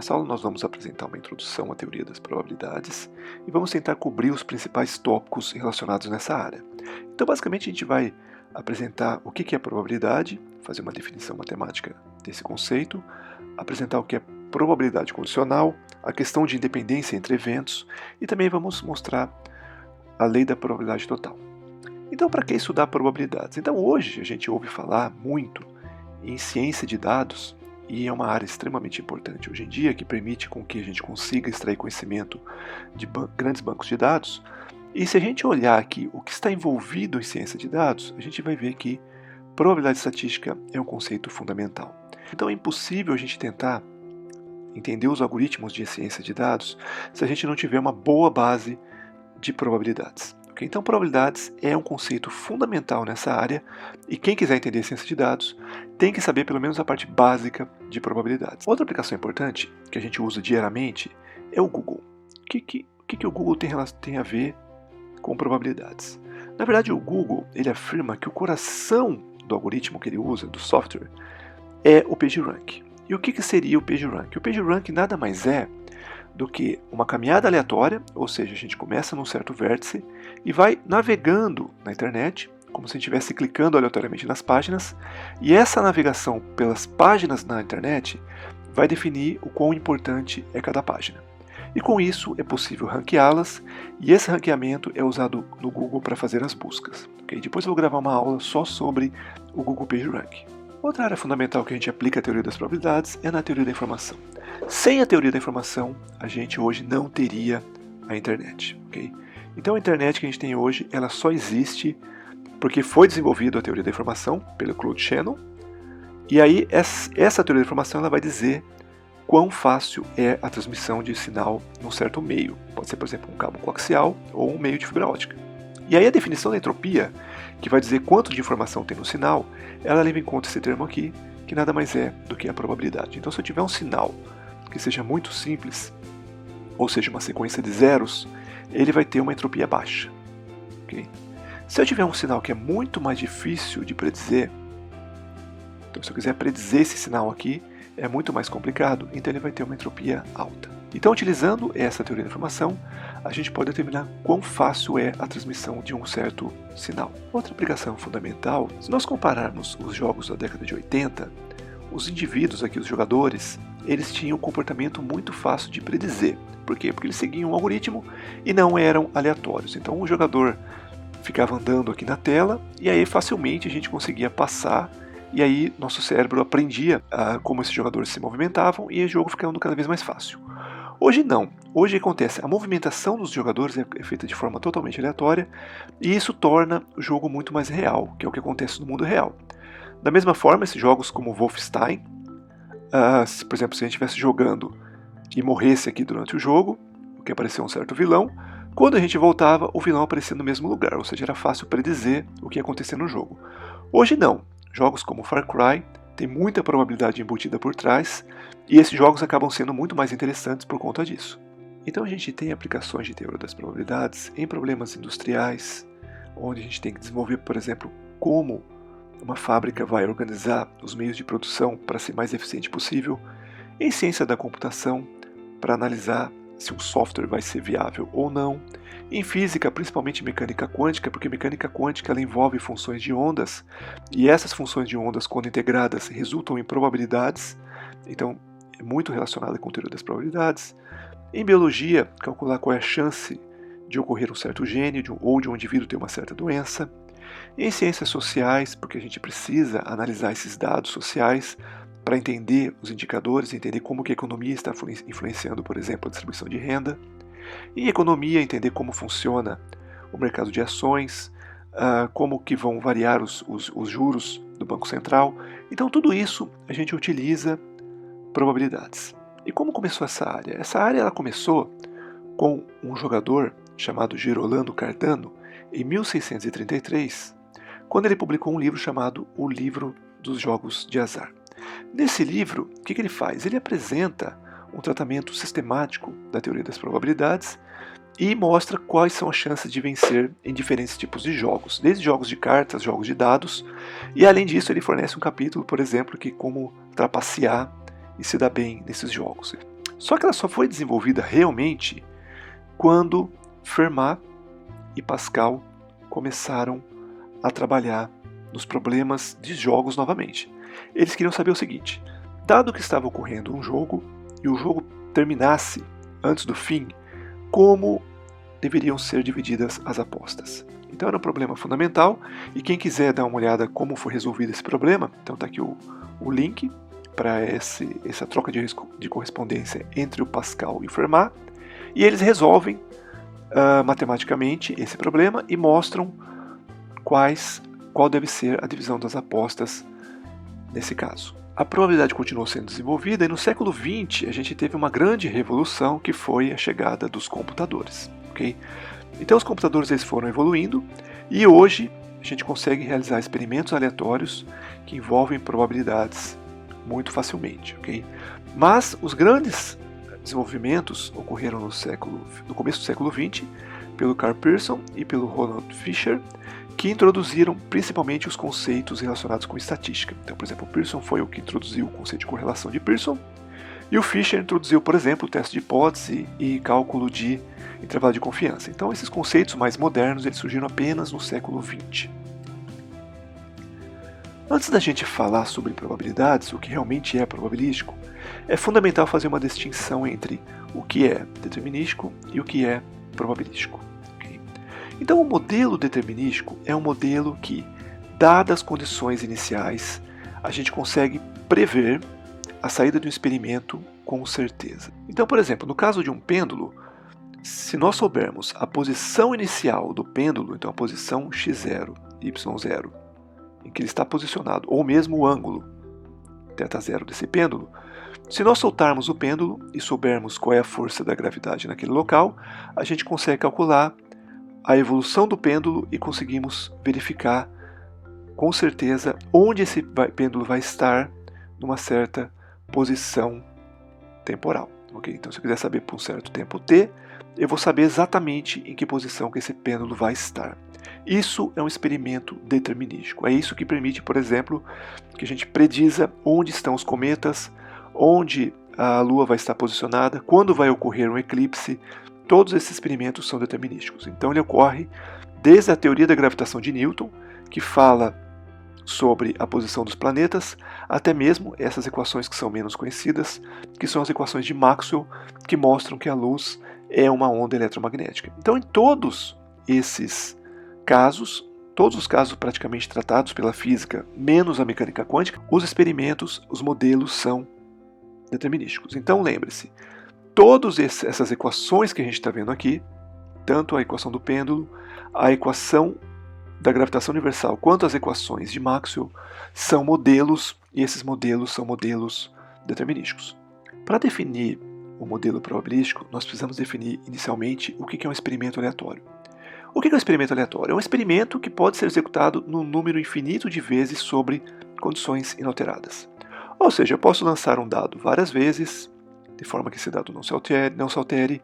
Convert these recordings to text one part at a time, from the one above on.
Nessa aula nós vamos apresentar uma introdução à teoria das probabilidades e vamos tentar cobrir os principais tópicos relacionados nessa área. Então, basicamente, a gente vai apresentar o que é probabilidade, fazer uma definição matemática desse conceito, apresentar o que é probabilidade condicional, a questão de independência entre eventos e também vamos mostrar a lei da probabilidade total. Então, para que estudar probabilidades? Então, hoje a gente ouve falar muito em ciência de dados e é uma área extremamente importante hoje em dia que permite com que a gente consiga extrair conhecimento de grandes bancos de dados. E se a gente olhar aqui o que está envolvido em ciência de dados, a gente vai ver que probabilidade estatística é um conceito fundamental. Então é impossível a gente tentar entender os algoritmos de ciência de dados se a gente não tiver uma boa base de probabilidades. Okay? Então probabilidades é um conceito fundamental nessa área e quem quiser entender ciência de dados tem que saber pelo menos a parte básica de probabilidades. Outra aplicação importante que a gente usa diariamente é o Google. O que o Google tem a ver com probabilidades? Na verdade, o Google ele afirma que o coração do algoritmo que ele usa, do software, é o PageRank. E o que seria o PageRank? O PageRank nada mais é do que uma caminhada aleatória, ou seja, a gente começa num certo vértice e vai navegando na internet, como se a gente estivesse clicando aleatoriamente nas páginas, e essa navegação pelas páginas na internet vai definir o quão importante é cada página. E com isso é possível ranqueá-las, e esse ranqueamento é usado no Google para fazer as buscas. Okay? Depois eu vou gravar uma aula só sobre o Google PageRank. Outra área fundamental que a gente aplica a teoria das probabilidades é na teoria da informação. Sem a teoria da informação, a gente hoje não teria a internet. Okay? Então a internet que a gente tem hoje, ela só existe porque foi desenvolvida a teoria da informação pelo Claude Shannon, e aí essa teoria da informação ela vai dizer quão fácil é a transmissão de sinal num certo meio. Pode ser, por exemplo, um cabo coaxial ou um meio de fibra ótica. E aí a definição da entropia, que vai dizer quanto de informação tem no sinal, ela leva em conta esse termo aqui, que nada mais é do que a probabilidade. Então se eu tiver um sinal que seja muito simples, ou seja, uma sequência de zeros, ele vai ter uma entropia baixa. Okay? Se eu tiver um sinal que é muito mais difícil de predizer, então se eu quiser predizer esse sinal aqui, é muito mais complicado, então ele vai ter uma entropia alta. Então, utilizando essa teoria da informação, a gente pode determinar quão fácil é a transmissão de um certo sinal. Outra aplicação fundamental, se nós compararmos os jogos da década de 80, os indivíduos aqui, os jogadores, eles tinham um comportamento muito fácil de predizer. Por quê? Porque eles seguiam um algoritmo e não eram aleatórios. Então, o jogador ficava andando aqui na tela e aí facilmente a gente conseguia passar. E aí nosso cérebro aprendia como esses jogadores se movimentavam e o jogo ficando cada vez mais fácil. Hoje não. Hoje acontece, a movimentação dos jogadores é feita de forma totalmente aleatória e isso torna o jogo muito mais real, que é o que acontece no mundo real. Da mesma forma, esses jogos como Wolfenstein, por exemplo, se a gente estivesse jogando e morresse aqui durante o jogo, que apareceu um certo vilão, quando a gente voltava, o vilão aparecia no mesmo lugar, ou seja, era fácil predizer o que ia acontecer no jogo. Hoje não. Jogos como Far Cry têm muita probabilidade embutida por trás e esses jogos acabam sendo muito mais interessantes por conta disso. Então a gente tem aplicações de teoria das probabilidades em problemas industriais, onde a gente tem que desenvolver, por exemplo, como uma fábrica vai organizar os meios de produção para ser mais eficiente possível, em ciência da computação, para analisar se um software vai ser viável ou não, em física, principalmente mecânica quântica, porque mecânica quântica ela envolve funções de ondas, e essas funções de ondas, quando integradas, resultam em probabilidades, então é muito relacionada com a teoria das probabilidades. Em biologia, calcular qual é a chance de ocorrer um certo gene ou de um indivíduo ter uma certa doença. Em ciências sociais, porque a gente precisa analisar esses dados sociais para entender os indicadores, entender como que a economia está influenciando, por exemplo, a distribuição de renda. Em economia, entender como funciona o mercado de ações, como que vão variar os juros do Banco Central. Então, tudo isso a gente utiliza probabilidades. E como começou essa área? Essa área ela começou com um jogador chamado Gerolando Cardano, em 1633, quando ele publicou um livro chamado O Livro dos Jogos de Azar. Nesse livro, o que ele faz? Ele apresenta um tratamento sistemático da teoria das probabilidades e mostra quais são as chances de vencer em diferentes tipos de jogos, desde jogos de cartas, jogos de dados, e além disso ele fornece um capítulo, por exemplo, que como trapacear e se dar bem nesses jogos. Só que ela só foi desenvolvida realmente quando Fermat e Pascal começaram a trabalhar nos problemas de jogos novamente. Eles queriam saber o seguinte: dado que estava ocorrendo um jogo e o jogo terminasse antes do fim, como deveriam ser divididas as apostas? Então era um problema fundamental, e quem quiser dar uma olhada como foi resolvido esse problema, então está aqui o link para essa troca de correspondência entre o Pascal e o Fermat, e eles resolvem matematicamente esse problema e mostram qual deve ser a divisão das apostas nesse caso. A probabilidade continuou sendo desenvolvida, e no século XX a gente teve uma grande revolução, que foi a chegada dos computadores. Okay? Então os computadores eles foram evoluindo, e hoje a gente consegue realizar experimentos aleatórios que envolvem probabilidades muito facilmente. Okay? Mas os grandes desenvolvimentos ocorreram no começo do século XX, pelo Carl Pearson e pelo Ronald Fisher, que introduziram principalmente os conceitos relacionados com estatística. Então, por exemplo, o Pearson foi o que introduziu o conceito de correlação de Pearson, e o Fisher introduziu, por exemplo, o teste de hipótese e cálculo de intervalo de confiança. Então, esses conceitos mais modernos eles surgiram apenas no século XX. Antes da gente falar sobre probabilidades, o que realmente é probabilístico, é fundamental fazer uma distinção entre o que é determinístico e o que é probabilístico. Okay? Então, o modelo determinístico é um modelo que, dadas as condições iniciais, a gente consegue prever a saída de um experimento com certeza. Então, por exemplo, no caso de um pêndulo, se nós soubermos a posição inicial do pêndulo, então a posição x0, y0, em que ele está posicionado, ou mesmo o ângulo θ0 desse pêndulo, se nós soltarmos o pêndulo e soubermos qual é a força da gravidade naquele local, a gente consegue calcular a evolução do pêndulo e conseguimos verificar com certeza onde esse pêndulo vai estar numa certa posição temporal. Okay? Então, se eu quiser saber por um certo tempo t, eu vou saber exatamente em que posição que esse pêndulo vai estar. Isso é um experimento determinístico. É isso que permite, por exemplo, que a gente prediza onde estão os cometas, onde a Lua vai estar posicionada, quando vai ocorrer um eclipse. Todos esses experimentos são determinísticos. Então ele ocorre desde a teoria da gravitação de Newton, que fala sobre a posição dos planetas, até mesmo essas equações que são menos conhecidas, que são as equações de Maxwell, que mostram que a luz é uma onda eletromagnética. Então, em todos esses casos, todos os casos praticamente tratados pela física, menos a mecânica quântica, os experimentos, os modelos são determinísticos. Então, lembre-se, todas essas equações que a gente está vendo aqui, tanto a equação do pêndulo, a equação da gravitação universal, quanto as equações de Maxwell, são modelos, e esses modelos são modelos determinísticos. Para definir o modelo probabilístico, nós precisamos definir inicialmente o que é um experimento aleatório. O que é um experimento aleatório? É um experimento que pode ser executado num número infinito de vezes sobre condições inalteradas. Ou seja, eu posso lançar um dado várias vezes, de forma que esse dado não se altere.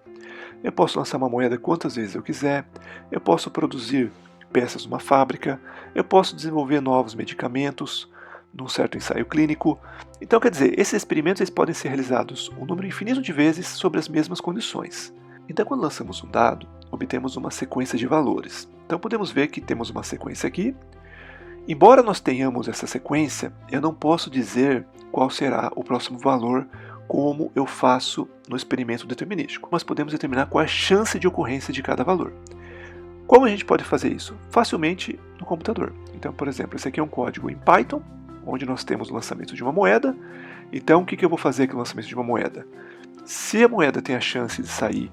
Eu posso lançar uma moeda quantas vezes eu quiser. Eu posso produzir peças numa fábrica. Eu posso desenvolver novos medicamentos num certo ensaio clínico. Então, quer dizer, esses experimentos eles podem ser realizados um número infinito de vezes sobre as mesmas condições. Então, quando lançamos um dado, obtemos uma sequência de valores. Então, podemos ver que temos uma sequência aqui. Embora nós tenhamos essa sequência, eu não posso dizer qual será o próximo valor como eu faço no experimento determinístico. Mas podemos determinar qual é a chance de ocorrência de cada valor. Como a gente pode fazer isso? Facilmente no computador. Então, por exemplo, esse aqui é um código em Python, onde nós temos o lançamento de uma moeda. Então, o que eu vou fazer com o lançamento de uma moeda? Se a moeda tem a chance de sair,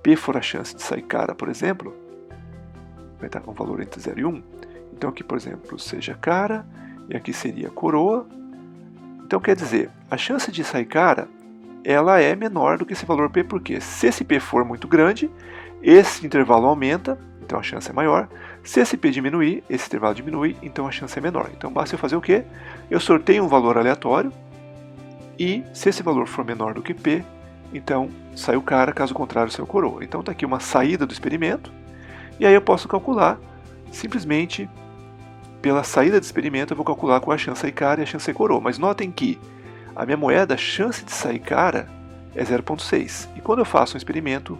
P for a chance de sair cara, por exemplo, vai dar um valor entre 0 e 1. Então aqui, por exemplo, seja cara, e aqui seria coroa. Então quer dizer, a chance de sair cara, ela é menor do que esse valor P, porque se esse P for muito grande, esse intervalo aumenta, então a chance é maior. Se esse P diminuir, esse intervalo diminui, então a chance é menor. Então basta eu fazer o quê? Eu sorteio um valor aleatório, e se esse valor for menor do que P, então sai o cara, caso contrário sai o coroa. Então está aqui uma saída do experimento, e aí eu posso calcular, simplesmente pela saída do experimento eu vou calcular qual é a chance de sair cara e a chance de sair coroa. Mas notem que a minha moeda, a chance de sair cara é 0,6. E quando eu faço um experimento,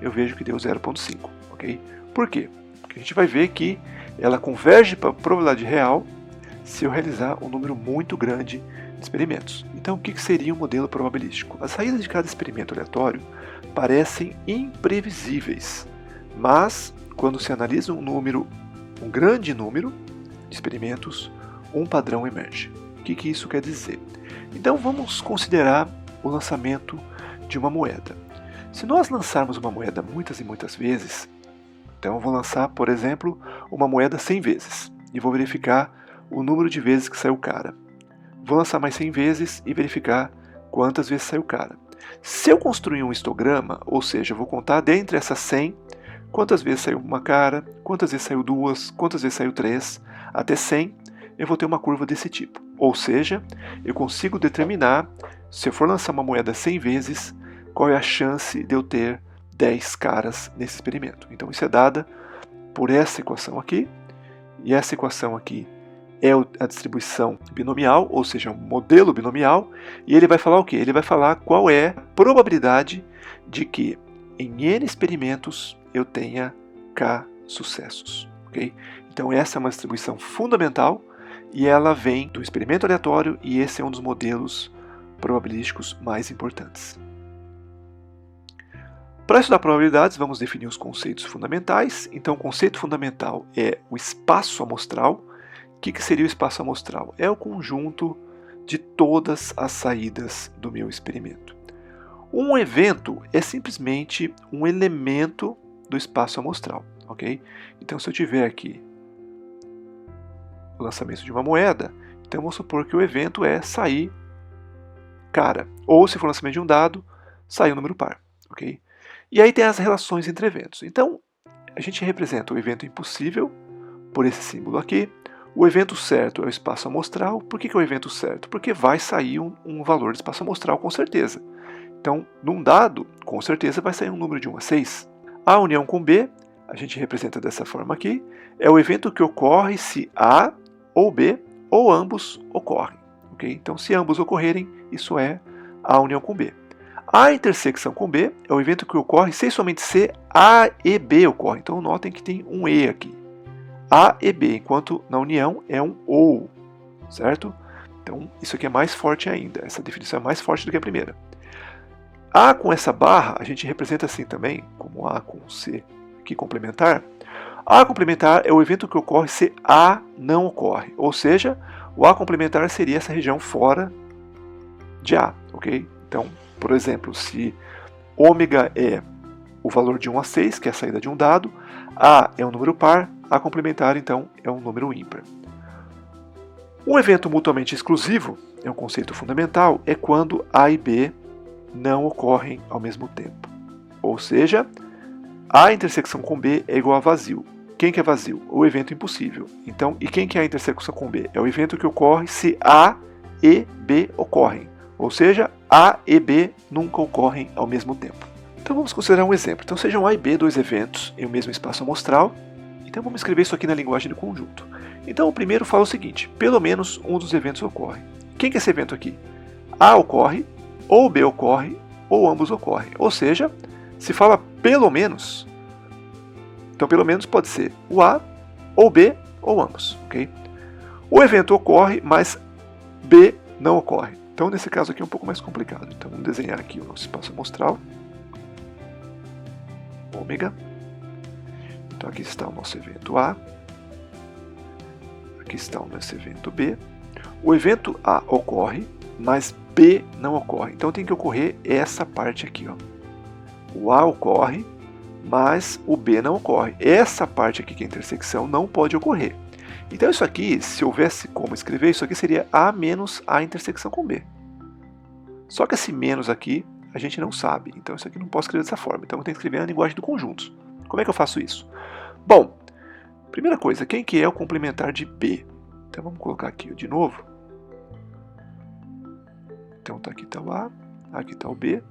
eu vejo que deu 0,5. Ok? Por quê? Porque a gente vai ver que ela converge para a probabilidade real se eu realizar um número muito grande de experimentos. Então, o que seria um modelo probabilístico? As saídas de cada experimento aleatório parecem imprevisíveis, mas quando se analisa um grande número de experimentos, um padrão emerge. O que isso quer dizer? Então, vamos considerar o lançamento de uma moeda. Se nós lançarmos uma moeda muitas e muitas vezes, então eu vou lançar, por exemplo, uma moeda 100 vezes e vou verificar o número de vezes que saiu cara. Vou lançar mais 100 vezes e verificar quantas vezes saiu cara. Se eu construir um histograma, ou seja, eu vou contar dentre essas 100 quantas vezes saiu uma cara, quantas vezes saiu duas, quantas vezes saiu três, até 100, eu vou ter uma curva desse tipo. Ou seja, eu consigo determinar, se eu for lançar uma moeda 100 vezes, qual é a chance de eu ter 10 caras nesse experimento. Então isso é dada por essa equação aqui, e essa equação aqui é a distribuição binomial, ou seja, um modelo binomial, e ele vai falar o quê? Ele vai falar qual é a probabilidade de que em N experimentos eu tenha K sucessos. Okay? Então essa é uma distribuição fundamental e ela vem do experimento aleatório e esse é um dos modelos probabilísticos mais importantes. Para estudar probabilidades, vamos definir os conceitos fundamentais. Então o conceito fundamental é o espaço amostral. O que seria o espaço amostral? É o conjunto de todas as saídas do meu experimento. Um evento é simplesmente um elemento do espaço amostral, ok? Então, se eu tiver aqui o lançamento de uma moeda, então vamos supor que o evento é sair cara, ou se for o lançamento de um dado, sair um número par, ok? E aí tem as relações entre eventos. Então, a gente representa o evento impossível por esse símbolo aqui. O evento certo é o espaço amostral. Por que é o evento certo? Porque vai sair um valor de espaço amostral com certeza. Então, num dado, com certeza vai sair um número de 1 a 6. A união com B, a gente representa dessa forma aqui, é o evento que ocorre se A ou B ou ambos ocorrem. Okay? Então, se ambos ocorrerem, isso é a união com B. A intersecção com B é o evento que ocorre se somente C, A e B ocorrem. Então, notem que tem um E aqui. A e B, enquanto na união é um OU, certo? Então, isso aqui é mais forte ainda. Essa definição é mais forte do que a primeira. A com essa barra, a gente representa assim também, como A com C aqui complementar. A complementar é o evento que ocorre se A não ocorre. Ou seja, o A complementar seria essa região fora de A, ok? Então, por exemplo, se ômega é o valor de 1 a 6, que é a saída de um dado, A é um número par, A complementar, então, é um número ímpar. Um evento mutuamente exclusivo, é um conceito fundamental, é quando A e B não ocorrem ao mesmo tempo. Ou seja, A intersecção com B é igual a vazio. Quem que é vazio? O evento impossível. Então, e quem que é a intersecção com B? É o evento que ocorre se A e B ocorrem. Ou seja, A e B nunca ocorrem ao mesmo tempo. Então vamos considerar um exemplo. Então sejam A e B dois eventos em um mesmo espaço amostral. Então vamos escrever isso aqui na linguagem do conjunto. Então o primeiro fala o seguinte, pelo menos um dos eventos ocorre. Quem que é esse evento aqui? A ocorre, ou B ocorre, ou ambos ocorrem. Ou seja, se fala pelo menos, então pelo menos pode ser o A, ou B, ou ambos. Okay? O evento ocorre, mas B não ocorre. Então nesse caso aqui é um pouco mais complicado. Então vamos desenhar aqui o nosso espaço amostral. Ômega. Então aqui está o nosso evento A. Aqui está o nosso evento B. O evento A ocorre, mas B não ocorre. Então tem que ocorrer essa parte aqui. Ó. O A ocorre, mas o B não ocorre. Essa parte aqui, que é a intersecção, não pode ocorrer. Então isso aqui, se houvesse como escrever, isso aqui seria A menos A intersecção com B. Só que esse menos aqui, a gente não sabe. Então isso aqui não posso escrever dessa forma. Então eu tenho que escrever na linguagem do conjunto. Como é que eu faço isso? Bom, primeira coisa, quem que é o complementar de B? Então vamos colocar aqui de novo. Então aqui está o A, aqui está o B.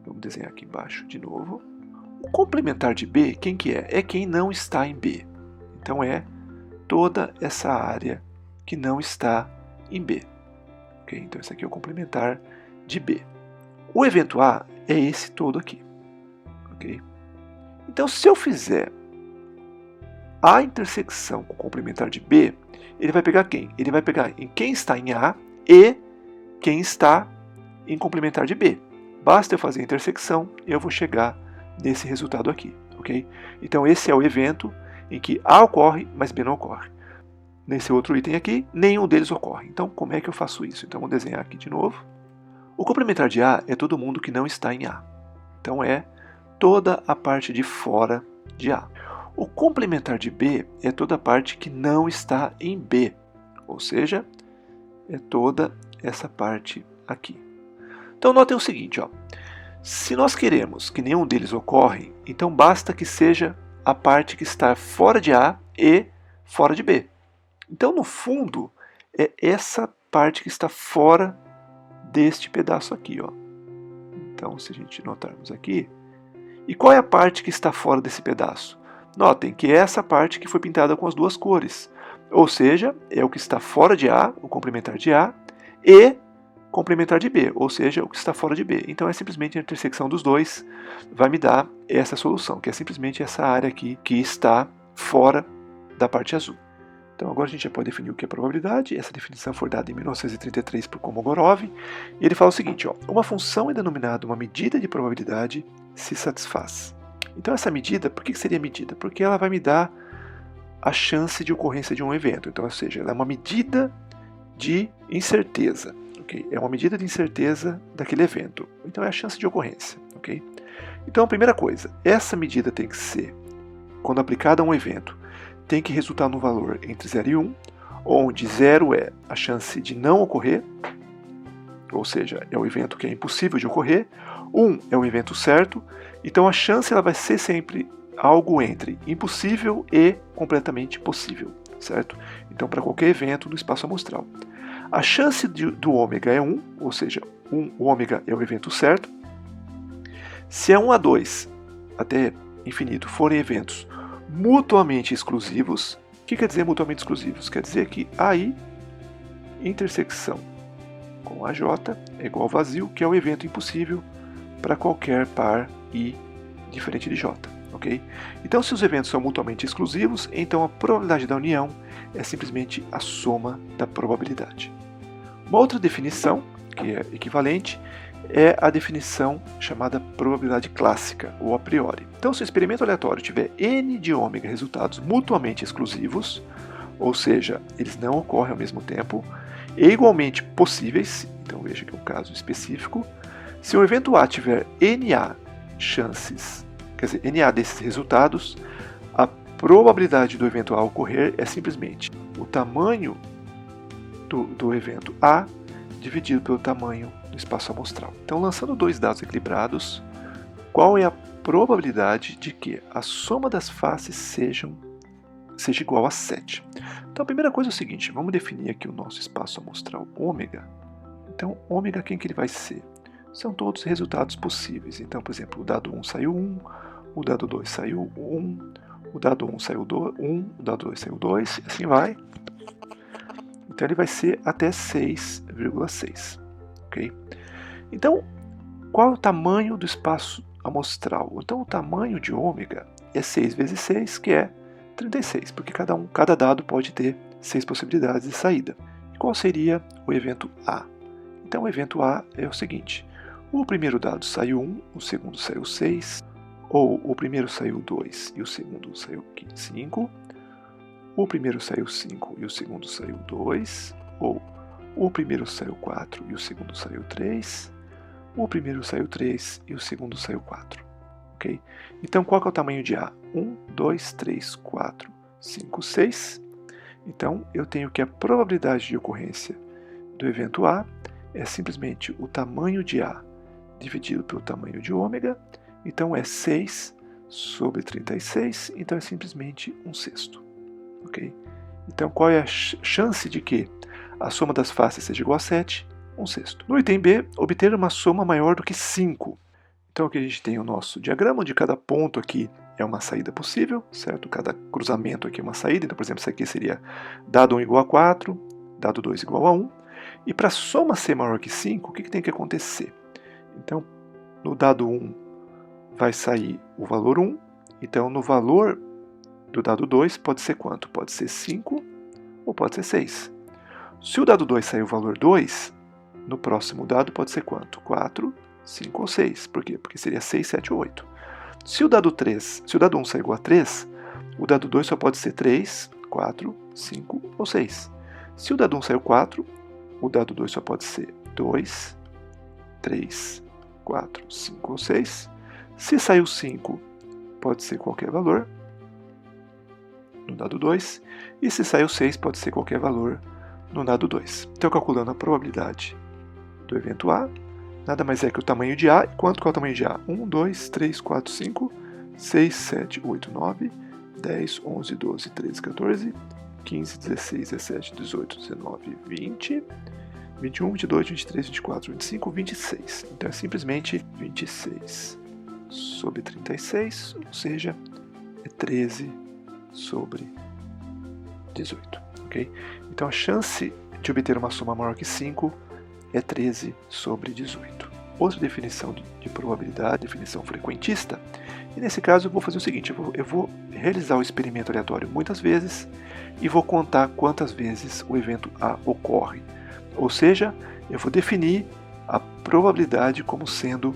Vamos desenhar aqui embaixo de novo. O complementar de B, quem que é? É quem não está em B. Então é toda essa área que não está em B. Okay? Então esse aqui é o complementar de B. O evento A é esse todo aqui. Okay? Então, se eu fizer a intersecção com o complementar de B, ele vai pegar quem? Ele vai pegar em quem está em A e quem está em complementar de B. Basta eu fazer a intersecção e eu vou chegar nesse resultado aqui. Okay? Então, esse é o evento em que A ocorre, mas B não ocorre. Nesse outro item aqui, nenhum deles ocorre. Então, como é que eu faço isso? Então, vou desenhar aqui de novo. O complementar de A é todo mundo que não está em A. Então, é toda a parte de fora de A. O complementar de B é toda a parte que não está em B. Ou seja, é toda essa parte aqui. Então, notem o seguinte, ó. Se nós queremos que nenhum deles ocorre, então basta que seja a parte que está fora de A e fora de B. Então, no fundo, é essa parte que está fora deste pedaço aqui, ó. Então, se a gente notarmos aqui, e qual é a parte que está fora desse pedaço? Notem que é essa parte que foi pintada com as duas cores, ou seja, é o que está fora de A, o complementar de A, e complementar de B, ou seja, o que está fora de B. Então, é simplesmente a intersecção dos dois vai me dar essa solução, que é simplesmente essa área aqui que está fora da parte azul. Então, agora a gente já pode definir o que é probabilidade. Essa definição foi dada em 1933 por Kolmogorov. E ele fala o seguinte, ó, uma função é denominada uma medida de probabilidade se satisfaz. Então, essa medida, por que seria medida? Porque ela vai me dar a chance de ocorrência de um evento. Então, ou seja, ela é uma medida de incerteza. Okay? É uma medida de incerteza daquele evento. Então, é a chance de ocorrência. Okay? Então, a primeira coisa, essa medida tem que ser, quando aplicada a um evento, tem que resultar no valor entre 0 e 1, onde 0 é a chance de não ocorrer, ou seja, é o evento que é impossível de ocorrer, 1 é o evento certo, então a chance ela vai ser sempre algo entre impossível e completamente possível, certo? Então, para qualquer evento no espaço amostral. A chance do ômega é 1, ou seja, o ômega é o evento certo. Se é 1 a 2 até infinito forem eventos mutuamente exclusivos, o que quer dizer mutuamente exclusivos? Quer dizer que AI intersecção com AJ é igual ao vazio, que é o evento impossível para qualquer par I diferente de J. Okay? Então, se os eventos são mutuamente exclusivos, então a probabilidade da união é simplesmente a soma da probabilidade. Uma outra definição, que é equivalente, é a definição chamada probabilidade clássica, ou a priori. Então, se o experimento aleatório tiver n de ômega resultados mutuamente exclusivos, ou seja, eles não ocorrem ao mesmo tempo, e igualmente possíveis, então veja que é um caso específico, se o evento A tiver NA chances, quer dizer, NA desses resultados, a probabilidade do evento A ocorrer é simplesmente o tamanho do evento A dividido pelo tamanho do espaço amostral. Então, lançando dois dados equilibrados, qual é a probabilidade de que a soma das faces seja igual a 7? Então, a primeira coisa é o seguinte, vamos definir aqui o nosso espaço amostral ômega. Então, ômega, quem que ele vai ser? São todos resultados possíveis. Então, por exemplo, o dado 1 saiu 1, o dado 2 saiu 1, o dado 1 saiu 1, o dado 2 saiu 2, e assim vai. Então, ele vai ser até 6,6. Okay? Então, qual é o tamanho do espaço amostral? Então, o tamanho de ômega é 6 vezes 6, que é 36, porque cada dado pode ter 6 possibilidades de saída. E qual seria o evento A? Então, o evento A é o seguinte, o primeiro dado saiu 1, o segundo saiu 6, ou o primeiro saiu 2 e o segundo saiu 5, o primeiro saiu 5 e o segundo saiu 2, ou o primeiro saiu 4 e o segundo saiu 3, o primeiro saiu 3 e o segundo saiu 4. Okay? Então, qual que é o tamanho de A? 1, 2, 3, 4, 5, 6. Então, eu tenho que a probabilidade de ocorrência do evento A é simplesmente o tamanho de A dividido pelo tamanho de ômega. Então, é 6 sobre 36, então é simplesmente 1/6. Okay? Então, qual é a chance de que a soma das faces seja igual a 7? 1/6. No item B, obter uma soma maior do que 5. Então, aqui a gente tem o nosso diagrama, onde cada ponto aqui é uma saída possível, certo? Cada cruzamento aqui é uma saída. Então, por exemplo, isso aqui seria dado 1 igual a 4, dado 2 igual a 1. E para a soma ser maior que 5, o que tem que acontecer? Então, no dado 1 vai sair o valor 1. Então, no valor do dado 2 pode ser quanto? Pode ser 5 ou pode ser 6. Se o dado 2 sair o valor 2, no próximo dado pode ser quanto? 4, 5 ou 6. Por quê? Porque seria 6, 7 ou 8. Se o dado 1 sair igual a 3, o dado 2 só pode ser 3, 4, 5 ou 6. Se o dado 1 saiu 4, o dado 2 só pode ser 2, 3, 4, 5 ou 6. Se saiu 5, pode ser qualquer valor no dado 2. E se saiu 6, pode ser qualquer valor no dado 2. Então, calculando a probabilidade do evento A, nada mais é que o tamanho de A. E qual é o tamanho de A? 1, 2, 3, 4, 5, 6, 7, 8, 9, 10, 11, 12, 13, 14, 15, 16, 17, 18, 19, 20, 21, 22, 23, 24, 25, 26. Então é simplesmente 26 sobre 36, ou seja, é 13 sobre 18. Okay? Então a chance de obter uma soma maior que 5 é 13 sobre 18. Outra definição de probabilidade, definição frequentista. E nesse caso eu vou fazer o seguinte, eu vou realizar o experimento aleatório muitas vezes e vou contar quantas vezes o evento A ocorre. Ou seja, eu vou definir a probabilidade como sendo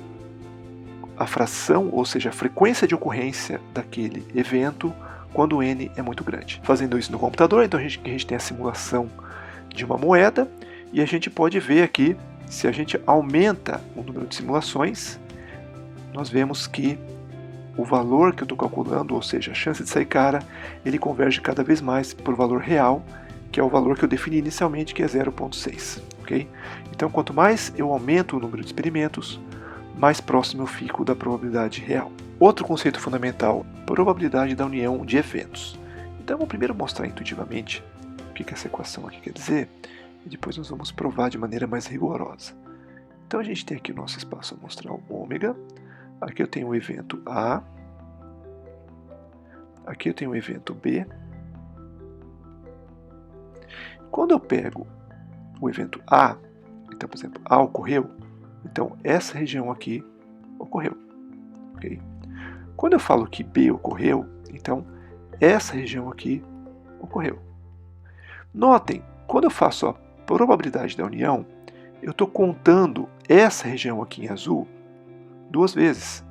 a fração, ou seja, a frequência de ocorrência daquele evento quando n é muito grande. Fazendo isso no computador, então a gente tem a simulação de uma moeda e a gente pode ver aqui, se a gente aumenta o número de simulações, nós vemos que o valor que eu estou calculando, ou seja, a chance de sair cara, ele converge cada vez mais para o valor real, que é o valor que eu defini inicialmente, que é 0,6. Okay? Então, quanto mais eu aumento o número de experimentos, mais próximo eu fico da probabilidade real. Outro conceito fundamental, probabilidade da união de eventos. Então, eu vou primeiro mostrar intuitivamente o que essa equação aqui quer dizer, e depois nós vamos provar de maneira mais rigorosa. Então, a gente tem aqui o nosso espaço amostral ômega. Aqui eu tenho o evento A, aqui eu tenho o evento B. Quando eu pego o evento A, então, por exemplo, A ocorreu, então essa região aqui ocorreu. Okay? Quando eu falo que B ocorreu, então essa região aqui ocorreu. Notem, quando eu faço a probabilidade da união, eu estou contando essa região aqui em azul duas vezes.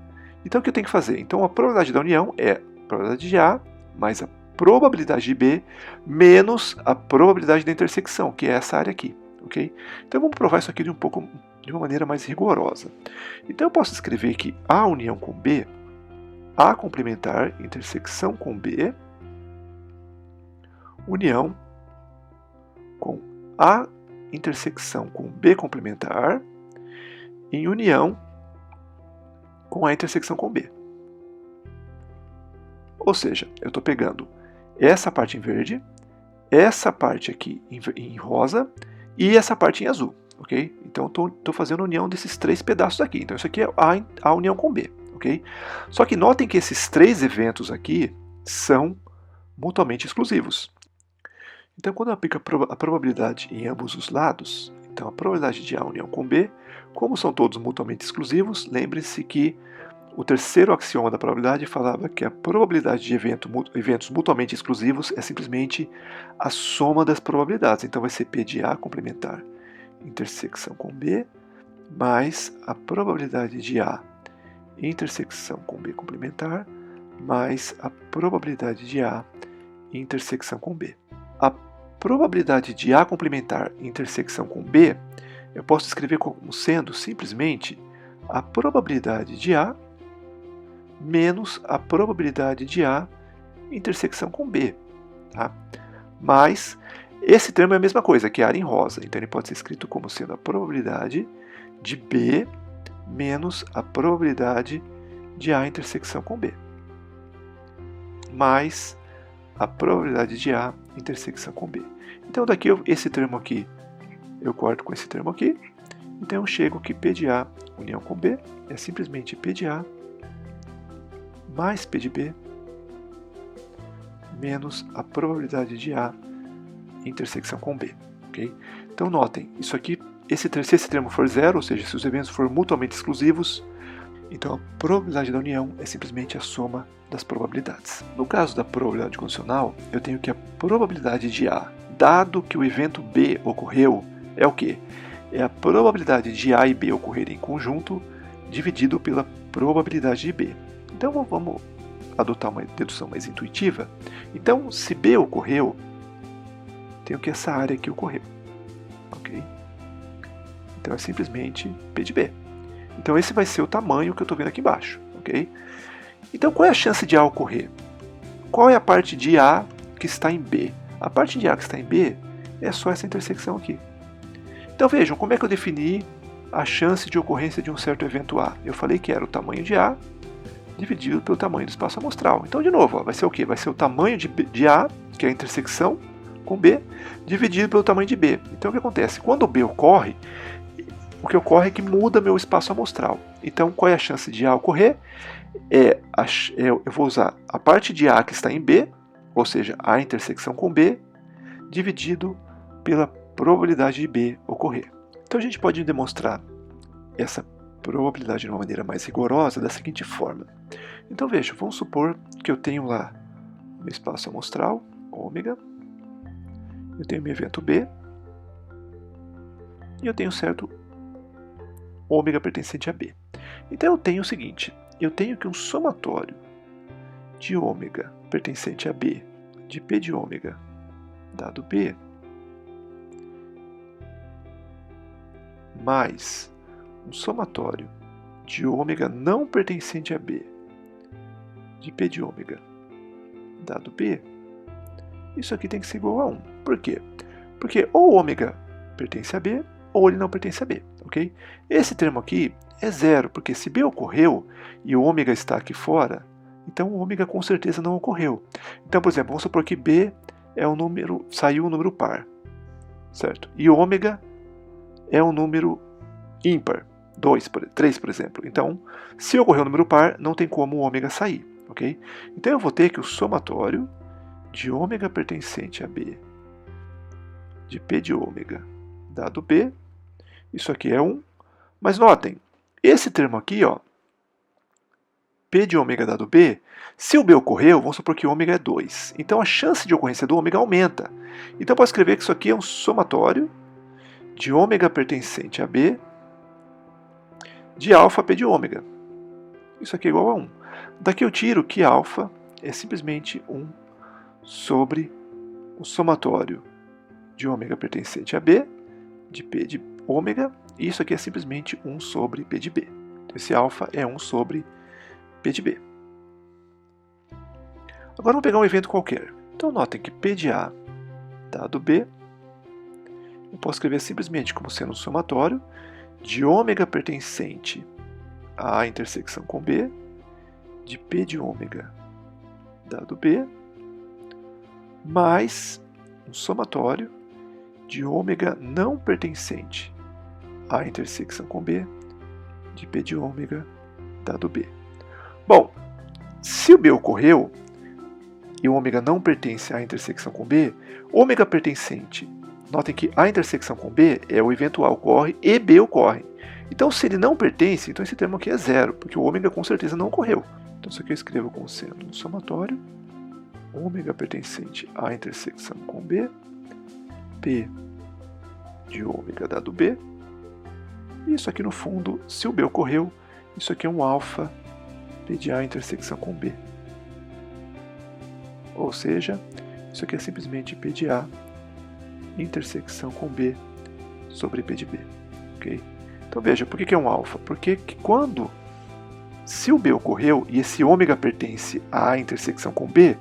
Então, o que eu tenho que fazer? Então, a probabilidade da união é a probabilidade de A mais a probabilidade de B menos a probabilidade da intersecção, que é essa área aqui. Okay? Então, vamos provar isso aqui de uma maneira mais rigorosa. Então, eu posso escrever que A união com B, A complementar, intersecção com B, união com A intersecção com B complementar, em união com a intersecção com B. Ou seja, eu estou pegando essa parte em verde, essa parte aqui em rosa e essa parte em azul. Okay? Então, estou fazendo a união desses três pedaços aqui. Então, isso aqui é a união com B. Okay? Só que notem que esses três eventos aqui são mutuamente exclusivos. Então, quando eu aplico a probabilidade em ambos os lados, então a probabilidade de A união com B, como são todos mutuamente exclusivos, lembre-se que o terceiro axioma da probabilidade falava que a probabilidade de eventos mutuamente exclusivos é simplesmente a soma das probabilidades. Então vai ser P de A complementar intersecção com B, mais a probabilidade de A intersecção com B complementar, mais a probabilidade de A intersecção com B. A probabilidade de A complementar intersecção com B, eu posso escrever como sendo simplesmente a probabilidade de A menos a probabilidade de A intersecção com B. Tá? Mas esse termo é a mesma coisa, que é a área em rosa. Então ele pode ser escrito como sendo a probabilidade de B menos a probabilidade de A intersecção com B. Mais a probabilidade de A intersecção com B. Então daqui esse termo aqui eu corto com esse termo aqui. Então eu chego que P de A união com B é simplesmente P de A mais P de B menos a probabilidade de A intersecção com B. Okay? Então notem, isso aqui se esse termo for zero, ou seja, se os eventos forem mutuamente exclusivos, então a probabilidade da união é simplesmente a soma das probabilidades. No caso da probabilidade condicional, eu tenho que a probabilidade de A, dado que o evento B ocorreu, é o quê? É a probabilidade de A e B ocorrerem em conjunto dividido pela probabilidade de B. Então vamos adotar uma dedução mais intuitiva. Então, se B ocorreu, tenho que essa área aqui ocorreu. Ok? Então é simplesmente P de B. Então esse vai ser o tamanho que eu estou vendo aqui embaixo. Ok? Então qual é a chance de A ocorrer? Qual é a parte de A que está em B? A parte de A que está em B é só essa intersecção aqui. Então vejam, como é que eu defini a chance de ocorrência de um certo evento A? Eu falei que era o tamanho de A dividido pelo tamanho do espaço amostral. Então de novo, ó, vai ser o quê? Vai ser o tamanho de A, que é a intersecção com B, dividido pelo tamanho de B. Então o que acontece? Quando o B ocorre, o que ocorre é que muda meu espaço amostral. Então qual é a chance de A ocorrer? Eu vou usar a parte de A que está em B, ou seja, A intersecção com B, dividido pela probabilidade de B ocorrer. Então a gente pode demonstrar essa probabilidade de uma maneira mais rigorosa da seguinte forma. Então veja, vamos supor que eu tenho lá meu espaço amostral, ômega, eu tenho meu evento B, e eu tenho certo ômega pertencente a B. Então eu tenho o seguinte, eu tenho que um somatório de ômega pertencente a B, de P de ômega, dado B, mais um somatório de ômega não pertencente a B, de P de ômega, dado B, isso aqui tem que ser igual a 1. Por quê? Porque ou ômega pertence a B, ou ele não pertence a B, ok? Esse termo aqui é zero, porque se B ocorreu e o ômega está aqui fora, então o ômega com certeza não ocorreu. Então, por exemplo, vamos supor que B é um número, saiu um número par, certo? E ômega é um número ímpar, 2, 3, por exemplo. Então, se ocorrer um número par, não tem como o ômega sair, ok? Então eu vou ter que o somatório de ômega pertencente a B, de P de ômega, dado B, isso aqui é 1, mas notem, esse termo aqui, ó, P de ômega dado B, se o B ocorreu, vamos supor que ômega é 2. Então a chance de ocorrência do ômega aumenta. Então eu posso escrever que isso aqui é um somatório de ômega pertencente a B de alfa P de ômega. Isso aqui é igual a 1. Daqui eu tiro que alfa é simplesmente 1 sobre o somatório de ômega pertencente a B, de P de ômega, e isso aqui é simplesmente 1 sobre P de B. Então esse alfa é 1 sobre P de B. Agora vamos pegar um evento qualquer. Então notem que P de A dado B, eu posso escrever simplesmente como sendo um somatório de ômega pertencente a A intersecção com B, de P de ômega dado B, mais um somatório de ômega não pertencente a intersecção com B, de P de ômega dado B. Bom, se o B ocorreu e o ômega não pertence à intersecção com B, ômega pertencente, notem que a intersecção com B é o evento A ocorre e B ocorre. Então se ele não pertence, então esse termo aqui é zero, porque o ômega com certeza não ocorreu. Então isso aqui eu escrevo como sendo um somatório, ômega pertencente à intersecção com B, P de ômega dado B, e isso aqui no fundo, se o B ocorreu, isso aqui é um alfa P de A intersecção com B. Ou seja, isso aqui é simplesmente P de A intersecção com B sobre P de B. Okay? Então veja, por que é um alfa? Porque se o B ocorreu e esse ômega pertence à intersecção com B,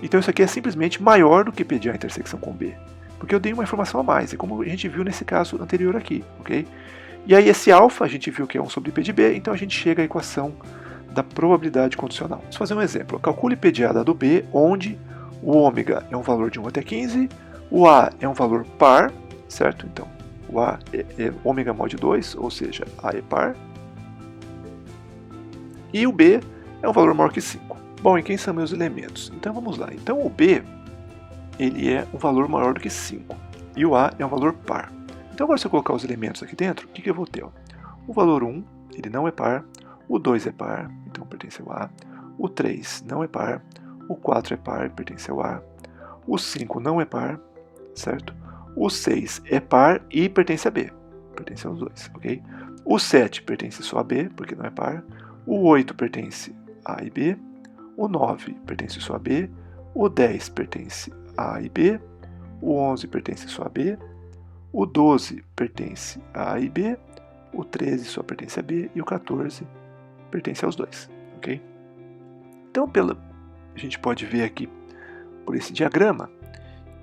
então isso aqui é simplesmente maior do que P de A intersecção com B. Porque eu dei uma informação a mais, é como a gente viu nesse caso anterior aqui. Okay? E aí esse alfa a gente viu que é 1 sobre P de B, então a gente chega à equação da probabilidade condicional. Vamos fazer um exemplo. Calcule P de A dado B, onde o ômega é um valor de 1 até 15, o A é um valor par, certo? Então, o A é ômega mod 2, ou seja, A é par. E o B é um valor maior que 5. Bom, e quem são meus elementos? Então vamos lá. Então o B ele é um valor maior do que 5 e o A é um valor par. Então agora se eu colocar os elementos aqui dentro, o que eu vou ter? Ó? O valor 1, ele não é par, o 2 é par, então pertence ao A, o 3 não é par, o 4 é par, pertence ao A, o 5 não é par, certo? O 6 é par e pertence a B, pertence aos dois, ok? O 7 pertence só a B, porque não é par, o 8 pertence a A e B, o 9 pertence só a B, o 10 pertence a A e B, o 11 pertence só a B, o 12 pertence a A e B, o 13 só pertence a B e o 14 pertence aos dois, ok? Então, a gente pode ver aqui, por esse diagrama,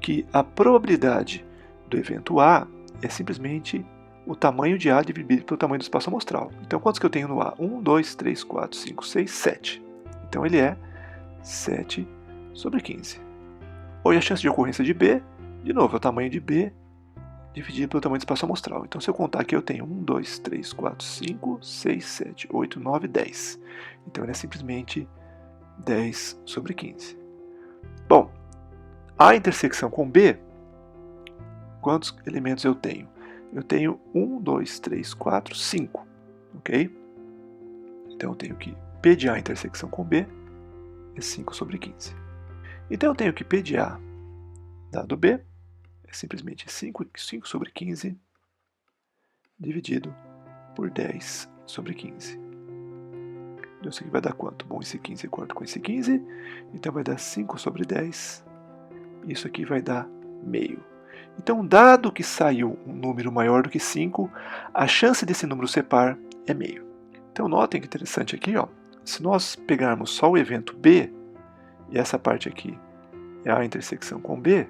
que a probabilidade do evento A é simplesmente o tamanho de A dividido pelo tamanho do espaço amostral. Então, quantos que eu tenho no A? 1, 2, 3, 4, 5, 6, 7. Então, ele é 7 sobre 15. Ou a chance de ocorrência de B, de novo, é o tamanho de B dividido pelo tamanho do espaço amostral. Então, se eu contar aqui, eu tenho 1, 2, 3, 4, 5, 6, 7, 8, 9, 10. Então, ele é simplesmente 10 sobre 15. Bom, a intersecção com B, quantos elementos eu tenho? Eu tenho 1, 2, 3, 4, 5. Ok? Então, eu tenho que P de A intersecção com B é 5 sobre 15. Então, eu tenho que P de A dado B é simplesmente 5 sobre 15 dividido por 10 sobre 15. Então, isso aqui vai dar quanto? Bom, esse 15 corta com esse 15, então vai dar 5 sobre 10. Isso aqui vai dar meio. Então, dado que saiu um número maior do que 5, a chance desse número ser par é meio. Então, notem que interessante aqui, ó, se nós pegarmos só o evento B, e essa parte aqui é a intersecção com B,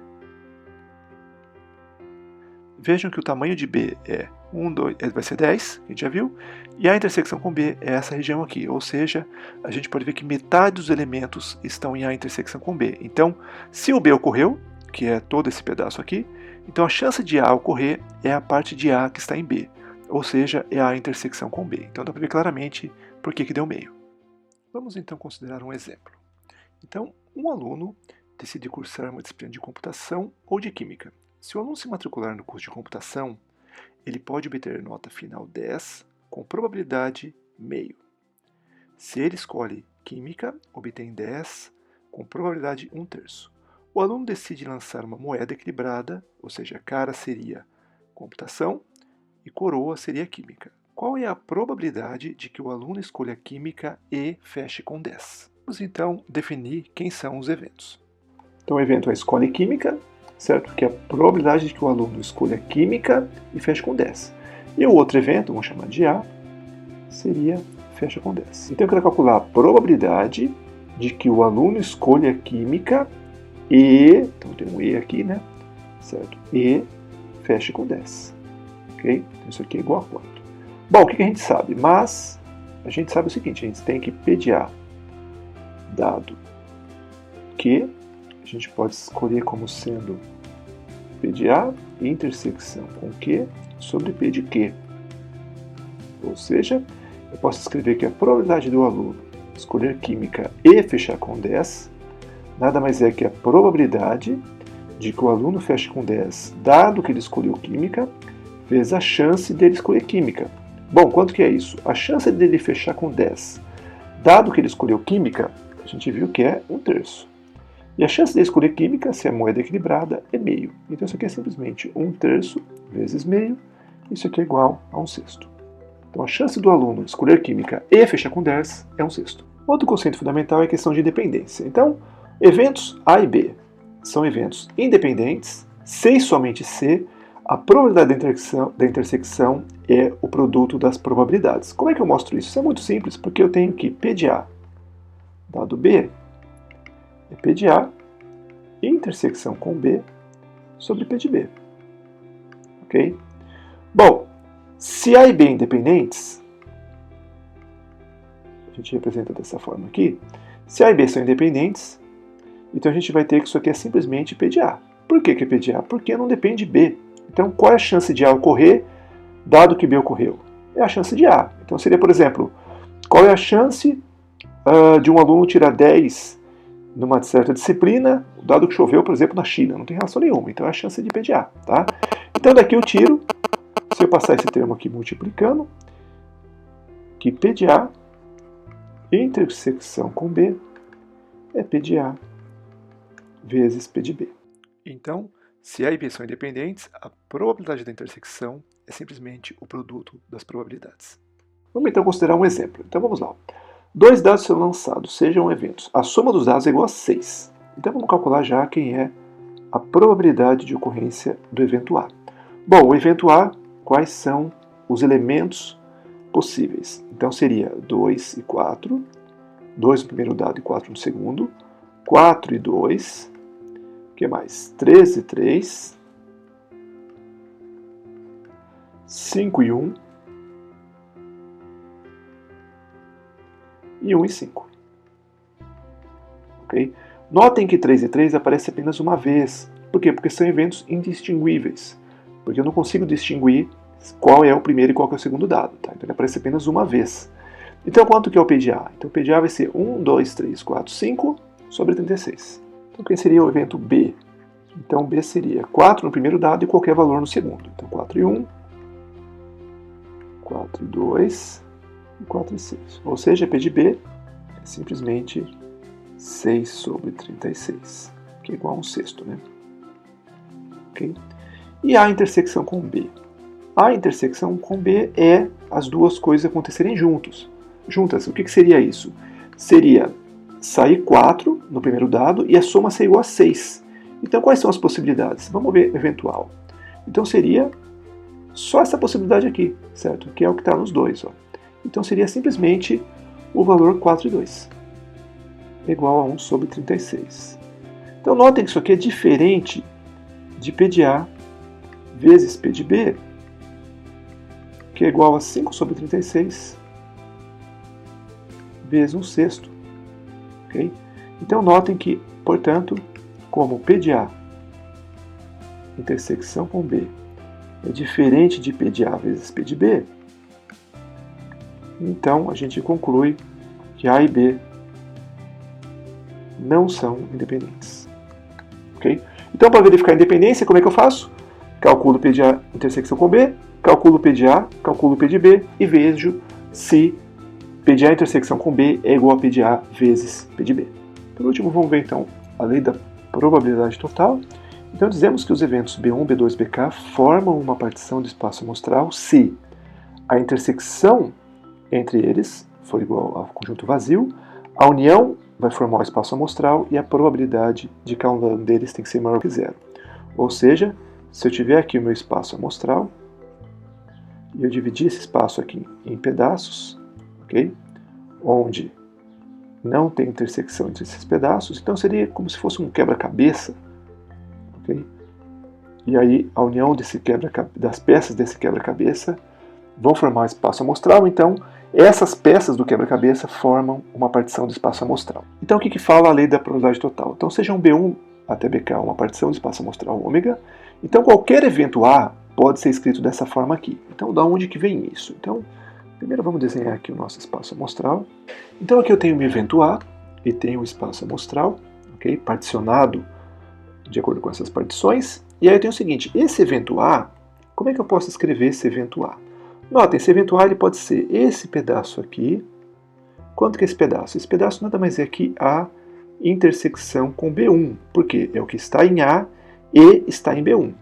vejam que o tamanho de B é 1, 2, vai ser 10, a gente já viu, e a intersecção com B é essa região aqui, ou seja, a gente pode ver que metade dos elementos estão em A intersecção com B. Então, se o B ocorreu, que é todo esse pedaço aqui, então a chance de A ocorrer é a parte de A que está em B, ou seja, é a intersecção com B. Então dá para ver claramente por que deu meio. Vamos então considerar um exemplo. Então, um aluno decide cursar uma disciplina de computação ou de química. Se o aluno se matricular no curso de computação, ele pode obter nota final 10 com probabilidade meio. Se ele escolhe química, obtém 10 com probabilidade 1/3. O aluno decide lançar uma moeda equilibrada, ou seja, cara seria computação e coroa seria química. Qual é a probabilidade de que o aluno escolha química e feche com 10? Vamos então definir quem são os eventos. Então o evento é escolhe química, certo? Que é a probabilidade de que o aluno escolha química e feche com 10. E o outro evento, vamos chamar de A, seria fecha com 10. Então eu quero calcular a probabilidade de que o aluno escolha química e, então tem um E aqui, né? Certo? E feche com 10. Ok? Então isso aqui é igual a quanto? Bom, o que a gente sabe? Mas a gente sabe o seguinte, a gente tem que P de A dado que a gente pode escolher como sendo P de A intersecção com Q sobre P de Q. Ou seja, eu posso escrever que a probabilidade do aluno escolher química e fechar com 10 nada mais é que a probabilidade de que o aluno feche com 10, dado que ele escolheu química, vezes a chance dele escolher química. Bom, quanto que é isso? A chance dele fechar com 10, dado que ele escolheu química, a gente viu que é 1/3. E a chance de escolher química, se a moeda é equilibrada, é meio. Então isso aqui é simplesmente 1/3 vezes meio, isso aqui é igual a 1/6. Então a chance do aluno escolher química e fechar com 10 é 1/6. Outro conceito fundamental é a questão de independência. Então, eventos A e B são eventos independentes, se e somente se a probabilidade da intersecção é o produto das probabilidades. Como é que eu mostro isso? Isso é muito simples, porque eu tenho que P de A dado B é P de A intersecção com B sobre P de B. Ok? Bom, se A e B independentes, a gente representa dessa forma aqui, se A e B são independentes, então a gente vai ter que isso aqui é simplesmente P de A. Por que é P de A? Porque não depende de B. Então qual é a chance de A ocorrer, dado que B ocorreu? É a chance de A. Então seria, por exemplo, qual é a chance de um aluno tirar 10 numa certa disciplina, dado que choveu, por exemplo, na China? Não tem relação nenhuma. Então é a chance de P de A. Tá? Então daqui eu tiro Se eu passar esse termo aqui multiplicando, que P de A intersecção com B é P de A vezes P de B. Então, se A e B são independentes, a probabilidade da intersecção é simplesmente o produto das probabilidades. Vamos então considerar um exemplo. Então vamos lá. Dois dados são lançados, sejam eventos. A soma dos dados é igual a 6. Então vamos calcular já quem é a probabilidade de ocorrência do evento A. Bom, o evento A, quais são os elementos possíveis? Então seria 2 e 4, 2 no primeiro dado e 4 no segundo, 4 e 2, o que mais? 3 e 3, 5 e 1, e 1 e 5. Ok? Notem que 3 e 3 aparece apenas uma vez. Por quê? Porque são eventos indistinguíveis. Porque eu não consigo distinguir qual é o primeiro e qual é o segundo dado. Tá? Então ele aparece apenas uma vez. Então quanto que é o P de A? Então o P de A vai ser 1, 2, 3, 4, 5 sobre 36. Então quem seria o evento B? Então B seria 4 no primeiro dado e qualquer valor no segundo. Então 4 e 1, 4 e 2 e 4 e 6. Ou seja, P de B é simplesmente 6 sobre 36, que é igual a 1/6, né? Okay? E a intersecção com B? A intersecção com B é as duas coisas acontecerem juntas. O que seria isso? Seria sair 4 no primeiro dado e a soma ser igual a 6. Então, quais são as possibilidades? Vamos ver eventual. Então, seria só essa possibilidade aqui, certo? Que é o que está nos dois. Ó. Então, seria simplesmente o valor 4 e 2. Igual a 1 sobre 36. Então, notem que isso aqui é diferente de P de A vezes P de B, que é igual a 5 sobre 36 vezes 1/6. Okay? Então, notem que, portanto, como P de A intersecção com B é diferente de P de A vezes P de B, então a gente conclui que A e B não são independentes. Okay? Então, para verificar a independência, como é que eu faço? Calculo P de A intersecção com B, calculo P de A, calculo P de B e vejo se P de A intersecção com B é igual a P de A vezes P de B. Por último, vamos ver então a lei da probabilidade total. Então, dizemos que os eventos B1, B2 e BK formam uma partição de espaço amostral se a intersecção entre eles for igual ao conjunto vazio, a união vai formar o espaço amostral e a probabilidade de cada um deles tem que ser maior que zero. Ou seja, se eu tiver aqui o meu espaço amostral e eu dividir esse espaço aqui em pedaços, ok? Onde não tem intersecção entre esses pedaços, então seria como se fosse um quebra-cabeça, ok? E aí a união das peças desse quebra-cabeça vão formar espaço amostral, então essas peças do quebra-cabeça formam uma partição de espaço amostral. Então o que fala a lei da probabilidade total? Então sejam B1 até BK uma partição de espaço amostral ômega, então qualquer evento A pode ser escrito dessa forma aqui. Então da onde que vem isso? Então primeiro vamos desenhar aqui o nosso espaço amostral. Então aqui eu tenho o meu evento A e tenho o espaço amostral, ok? Particionado de acordo com essas partições. E aí eu tenho o seguinte, esse evento A, como é que eu posso escrever esse evento A? Notem, esse evento A ele pode ser esse pedaço aqui. Quanto que é esse pedaço? Esse pedaço nada mais é que a intersecção com B1, porque é o que está em A e está em B1.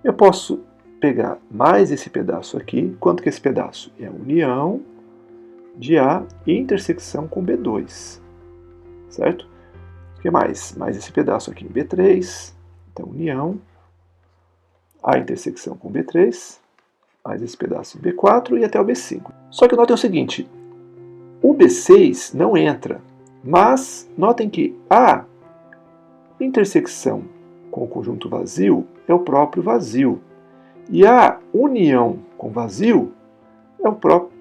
Eu posso pegar mais esse pedaço aqui. Quanto que é esse pedaço? É a união de A e intersecção com B2. Certo? O que mais? Mais esse pedaço aqui em B3. Então, união A intersecção com B3. Mais esse pedaço em B4 e até o B5. Só que notem o seguinte, o B6 não entra, mas notem que a intersecção com o conjunto vazio é o próprio vazio. E a união com vazio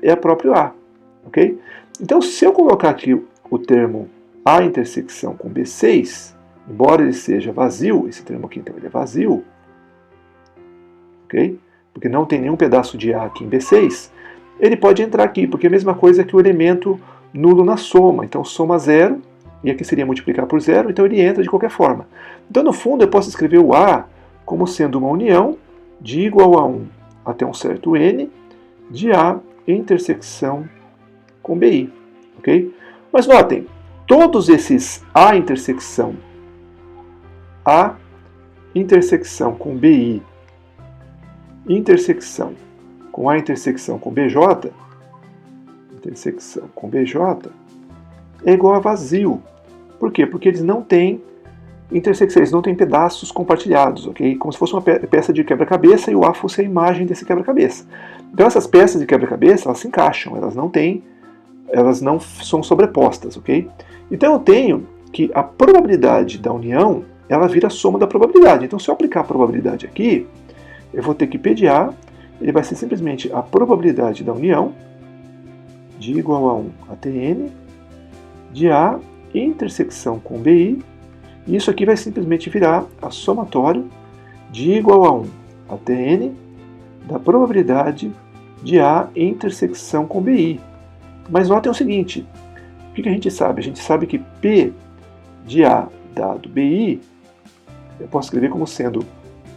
é a própria A. Okay? Então, se eu colocar aqui o termo A intersecção com B6, embora ele seja vazio, esse termo aqui então ele é vazio, ok? Porque não tem nenhum pedaço de A aqui em B6, ele pode entrar aqui, porque é a mesma coisa que o elemento nulo na soma. Então, soma 0, e aqui seria multiplicar por 0, então ele entra de qualquer forma. Então, no fundo, eu posso escrever o A como sendo uma união de igual a 1 até um certo n de A intersecção com BI, ok? Mas notem, todos esses A intersecção com BI, intersecção com A intersecção com BJ, é igual a vazio. Por quê? Porque eles não têm intersecção, eles não têm pedaços compartilhados, ok? Como se fosse uma peça de quebra-cabeça e o A fosse a imagem desse quebra-cabeça. Então essas peças de quebra-cabeça, elas se encaixam, elas não são sobrepostas, ok? Então eu tenho que a probabilidade da união, ela vira a soma da probabilidade. Então se eu aplicar a probabilidade aqui, eu vou ter que P de A, ele vai ser simplesmente a probabilidade da união de igual a 1 até n de A intersecção com BI, e isso aqui vai simplesmente virar a somatório de igual a 1 até n da probabilidade de A intersecção com BI. Mas notem o seguinte, o que a gente sabe? A gente sabe que P de A dado BI, eu posso escrever como sendo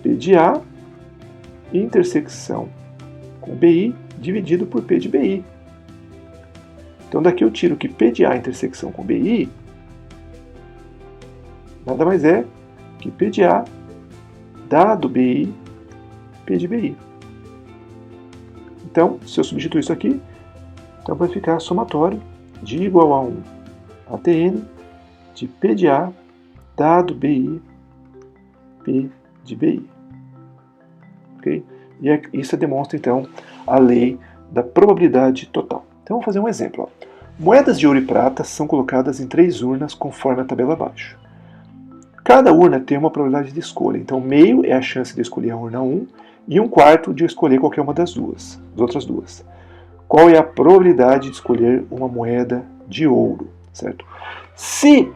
P de A intersecção com BI dividido por P de BI. Então daqui eu tiro que P de A intersecção com BI nada mais é que P de A dado BI, P de BI. Então, se eu substituir isso aqui, então vai ficar somatório de igual a 1 até n de P de A dado BI, P de BI. Okay? E isso demonstra, então, a lei da probabilidade total. Então, vamos fazer um exemplo. Ó. Moedas de ouro e prata são colocadas em 3 urnas conforme a tabela abaixo. Cada urna tem uma probabilidade de escolha. Então, meio é a chance de eu escolher a urna 1 e 1/4 de eu escolher qualquer uma das outras duas. Qual é a probabilidade de escolher uma moeda de ouro? Certo? Se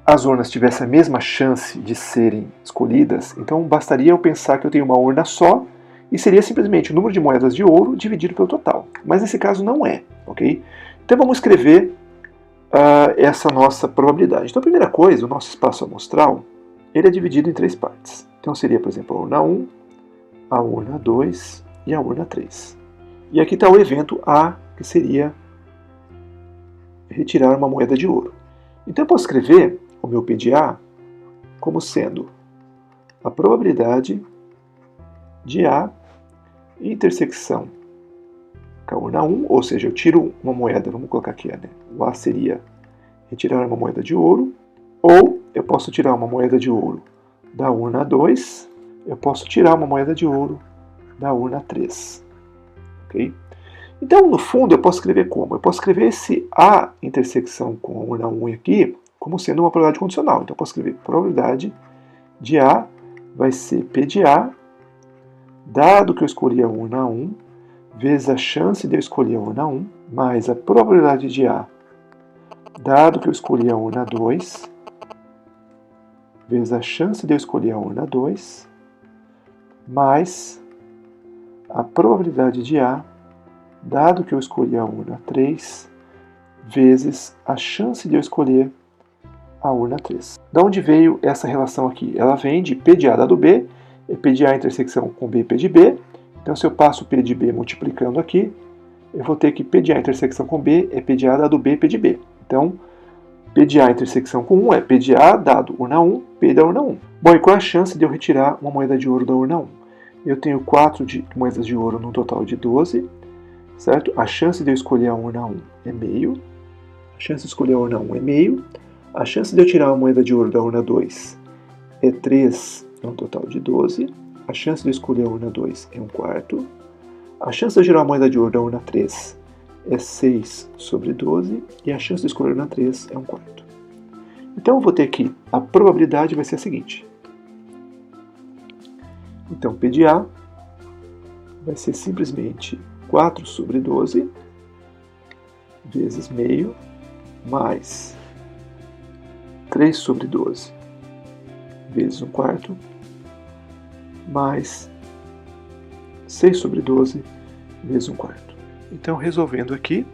as urnas tivessem a mesma chance de serem escolhidas, então bastaria eu pensar que eu tenho uma urna só e seria simplesmente o número de moedas de ouro dividido pelo total. Mas nesse caso não é, ok? Então vamos escrever essa nossa probabilidade. Então a primeira coisa, o nosso espaço amostral, ele é dividido em 3 partes. Então seria, por exemplo, a urna 1, a urna 2 e a urna 3. E aqui está o evento A, que seria retirar uma moeda de ouro. Então eu posso escrever o meu P de A como sendo a probabilidade de A intersecção com a urna 1, ou seja, eu tiro uma moeda, vamos colocar aqui, né? O A seria retirar uma moeda de ouro, ou eu posso tirar uma moeda de ouro da urna 2, eu posso tirar uma moeda de ouro da urna 3. Okay? Então, no fundo, eu posso escrever como? Eu posso escrever esse A intersecção com a urna 1 aqui como sendo uma probabilidade condicional. Então, eu posso escrever probabilidade de A vai ser P de A, dado que eu escolhi a urna 1, vezes a chance de eu escolher a urna 1, mais a probabilidade de A, dado que eu escolhi a urna 2, vezes a chance de eu escolher a urna 2, mais a probabilidade de A, dado que eu escolhi a urna 3, vezes a chance de eu escolher a urna 3. Da onde veio essa relação aqui? Ela vem de P de A dado B, é P de A intersecção com B, P de B. Então, se eu passo P de B multiplicando aqui, eu vou ter que P de A intersecção com B é P de A dado B, P de B. Então, P de A intersecção com 1 é P de A dado urna 1, P da urna 1. Bom, e qual é a chance de eu retirar uma moeda de ouro da urna 1? Eu tenho 4 moedas de ouro num total de 12, certo? A chance de eu escolher a urna 1 é meio. A chance de escolher a urna 1 é meio. A chance de eu tirar uma moeda de ouro da urna 2 é 3 num total de 12. A chance de eu escolher a urna 2 é 1/4. A chance de eu tirar uma moeda de ouro da urna 3 é 6 sobre 12. E a chance de escolher a urna 3 é 1/4. Então eu vou ter que a probabilidade vai ser a seguinte. Então P de A vai ser simplesmente 4 sobre 12 vezes meio mais 3 sobre 12 vezes 1/4 mais 6 sobre 12 vezes 1/4. Então, resolvendo aqui,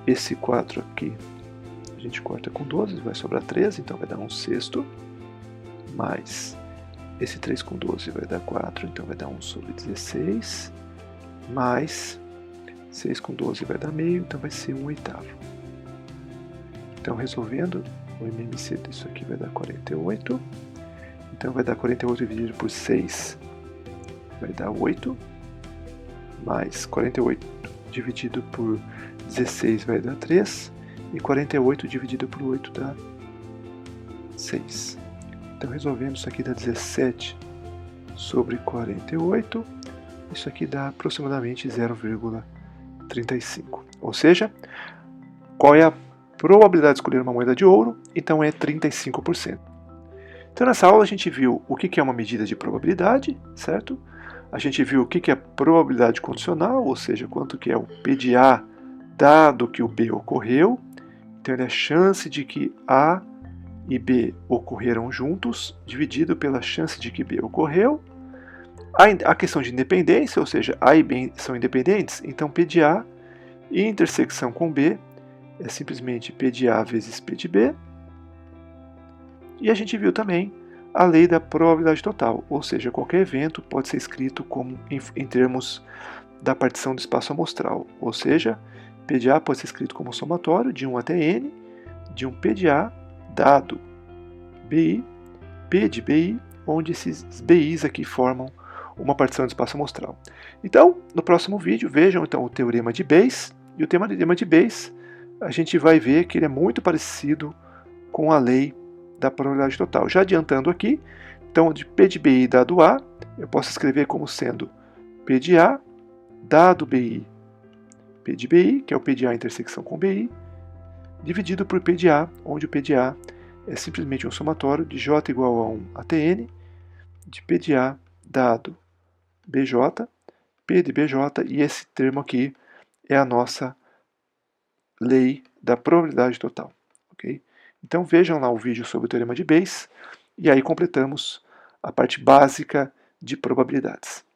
esse 4 aqui, a gente corta com 12, vai sobrar 13, então vai dar 1/6, mais esse 3 com 12 vai dar 4, então vai dar 1 sobre 16, mais 6 com 12 vai dar meio, então vai ser 1/8. Então, resolvendo, o MMC disso aqui vai dar 48. Então, vai dar 48 dividido por 6, vai dar 8. Mais 48 dividido por 16 vai dar 3. E 48 dividido por 8 dá 6. Então, resolvendo, isso aqui dá 17 sobre 48. Isso aqui dá aproximadamente 0,35. Ou seja, qual é a probabilidade de escolher uma moeda de ouro? Então é 35%. Então nessa aula a gente viu o que é uma medida de probabilidade, certo? A gente viu o que é probabilidade condicional, ou seja, quanto que é o P de A dado que o B ocorreu. Então é a chance de que A e B ocorreram juntos, dividido pela chance de que B ocorreu. A questão de independência, ou seja, A e B são independentes, então P de A e intersecção com B é simplesmente P de A vezes P de B. E a gente viu também a lei da probabilidade total, ou seja, qualquer evento pode ser escrito como em termos da partição do espaço amostral, ou seja, P de A pode ser escrito como somatório de 1 até N de um P de A dado BI, P de BI, onde esses BIs aqui formam uma partição do espaço amostral. Então, no próximo vídeo, vejam então o teorema de Bayes, e o teorema de Bayes a gente vai ver que ele é muito parecido com a lei da probabilidade total. Já adiantando aqui, então de P de BI dado A, eu posso escrever como sendo P de A dado BI, P de BI, que é o P de A intersecção com BI, dividido por P de A, onde o P de A é simplesmente um somatório de J igual a 1 até N, de P de A dado BJ, P de BJ, e esse termo aqui é a nossa lei da probabilidade total. Okay? Então vejam lá o vídeo sobre o teorema de Bayes, e aí completamos a parte básica de probabilidades.